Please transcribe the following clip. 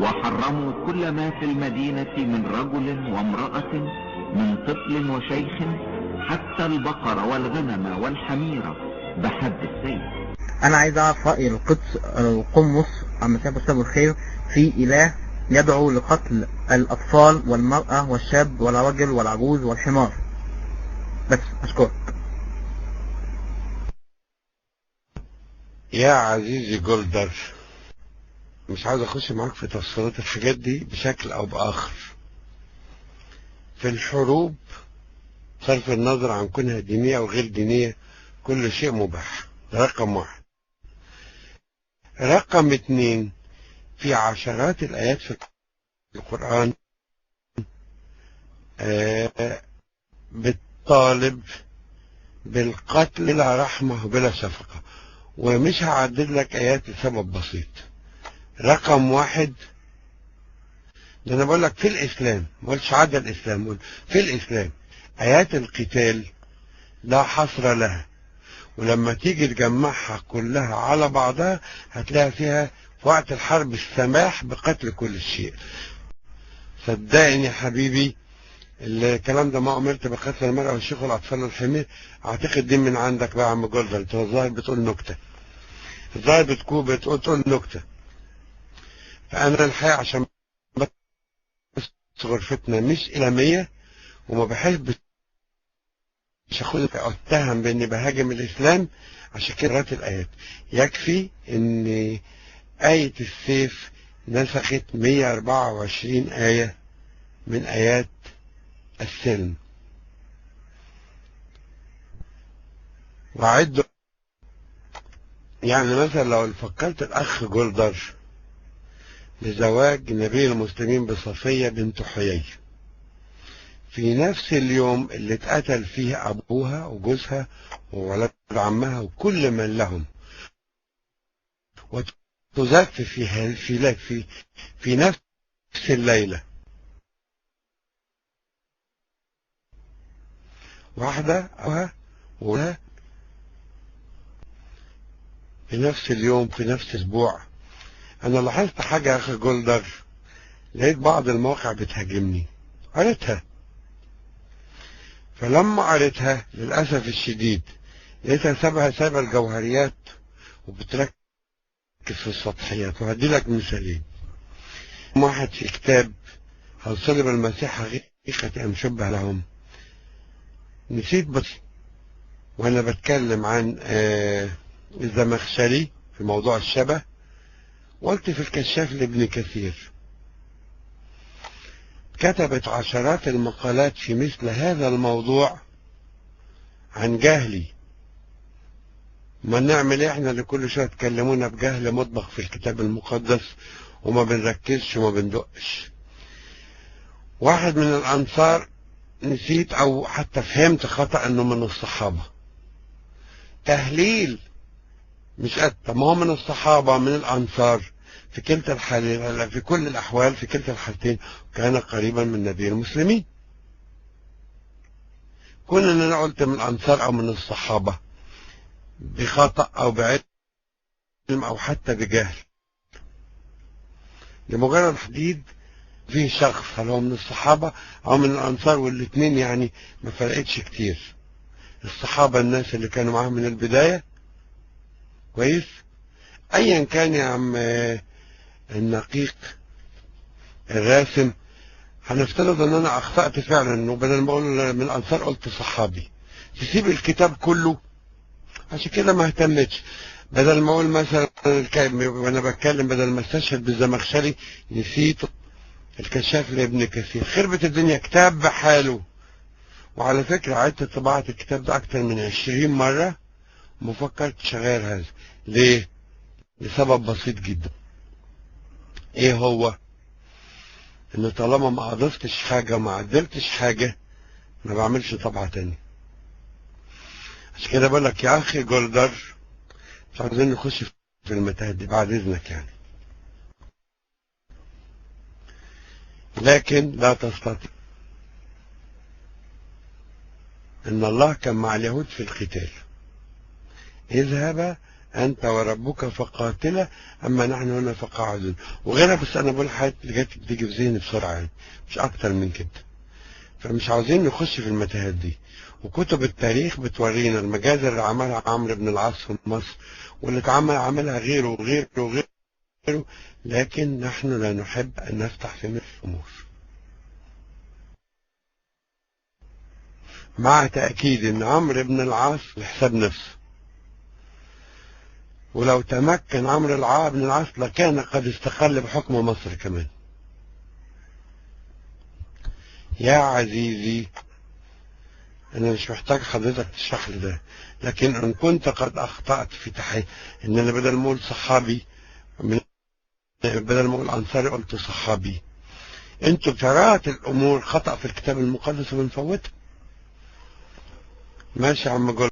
وحرموا كل ما في المدينة من رجل وامرأة، من طفل وشيخ، حتى البقر والغنم والحمير بحد السيف. انا عايز اعرف رأي القمص عم سيد الخير في اله يدعو لقتل الاطفال والمرأة والشاب والرجل والعجوز والحمار. بس اشكرك. يا عزيزي جولدر، مش عاوز اخش معاك في تفصيلات الحاجات دي بشكل او باخر. في الحروب صرف النظر عن كونها دينية او غير دينية كل شيء مباح. ده رقم واحد. رقم اتنين، في عشرات الايات في القرآن بتطالب بالقتل بلا رحمة وبلا شفقة، ومش هعدد لك ايات لسبب بسيط. رقم واحد، ده انا بقول لك في الاسلام، ما قلتش عدا الاسلام، بقول في الاسلام ايات القتال لا حصر لها، ولما تيجي تجمعها كلها على بعضها هتلاقي فيها في وقت الحرب السماح بقتل كل شيء. صدقني يا حبيبي، الكلام ده ما امرت بقتل المرأة والشيخ والاطفال والحمير، اعتقد دي من عندك بقى يا عم جولدر. انت الظاهر بتقول نكته، الظاهر بتقول نكته. فانا الحقيقه عشان بس غرفتنا مش إلمية وما بحبش اتهم باني بهاجم الاسلام، عشان كده قرأت الايات. يكفي ان آية السيف نسخت 124 آية من آيات السلم. وأعد يعني مثلا لو فكرت الأخ جولدر لزواج نبي المسلمين بصفية بنت حيي في نفس اليوم اللي اتقتل فيه أبوها وجوزها وولد عمها وكل من لهم، وتزف في نفس الليلة واحدة أبوها وولدها في نفس اليوم في نفس الأسبوع. أنا لاحظت حاجة يا أخي جولدر، لقيت بعض المواقع بتهاجمني، قريتها. فلما قريتها للأسف الشديد لقيتها سايبة الجوهريات وبتركز في السطحيات. وهدي لك مثالين. واحد في كتاب هل صلب المسيح حقيقة أم شبه لهم، نسيت بس وأنا بتكلم عن الزمخشري في موضوع الشبه، قلت في الكشاف لابن كثير كتبت عشرات المقالات في مثل هذا الموضوع عن جهلي. ما نعمل احنا اللي كل شويه تكلمونا بجهل مطبق في الكتاب المقدس وما بنركزش وما بندقش. واحد من الانصار نسيت او حتى فهمت خطأ انه من الصحابة، تهليل مش طب ما هو من الصحابة من الانصار في كلتا الحالين، في كل الاحوال في كلتا الحالتين كان قريبا من نبي المسلمين. كون ان انا قلت من الانصار او من الصحابة بخطأ او بعلم او حتى بجهل لمجرد تحديد في شخص هل هو من الصحابة او من الانصار، والاثنين يعني ما فرقتش كتير. الصحابة الناس اللي كانوا معاهم من البداية كويس. ايا كان يا عم النقيق الراسم، هنفترض ان انا اخطأت فعلا، وبدل ما اقول من الانصار قلت صحابي، تسيب الكتاب كله. عشان كده ما اهتمتش. بدل ما اقول مثلا وانا بتكلم بدل ما استشهد بالزمخشري نسيت الكشاف لابن كثير. خربت الدنيا، كتاب بحاله. وعلى فكرة عدت طباعة الكتاب ده اكتر من 20 مرة ما فكرتش اغير هذا. ليه؟ لسبب بسيط جدا. ايه هو؟ ان طالما ما اضفتش حاجة وما عدلتش حاجة ما بعملش طبعة تاني. عشان كده بقول لك يا اخي جولدر، مش عايزين نخش في المتاهة دي بعد اذنك يعني، لكن لا تستطيع. ان الله كان مع اليهود في القتال، اذهب أنت وربك فقاتلا أما نحن هنا فقاعدون وغيرها. بس أنا بقول حاجات اللي جت بتيجي في ذهني بسرعة يعني، مش أكتر من كده. فمش عاوزين نخش في المتاهات دي. وكتب التاريخ بتورينا المجازر اللي عملها عمرو بن العاص في مصر واللي عملها غيره وغيره وغيره، لكن نحن لا نحب أن نفتح في مثل الأمور، مع تأكيد أن عمرو بن العاص لحساب نفسه، ولو تمكن عمرو بن العاص لكان قد استقل بحكم مصر كمان. يا عزيزي أنا مش محتاج حضرتك تشرح لي ده، لكن إن كنت قد أخطأت في تحقيق إن أنا بدل ما أقول صحابي بدل ما أقول أنصاري قلت صحابي، أنتوا قرأت الأمور خطأ في الكتاب المقدس وبنفوتها. ماشي يا عم جول.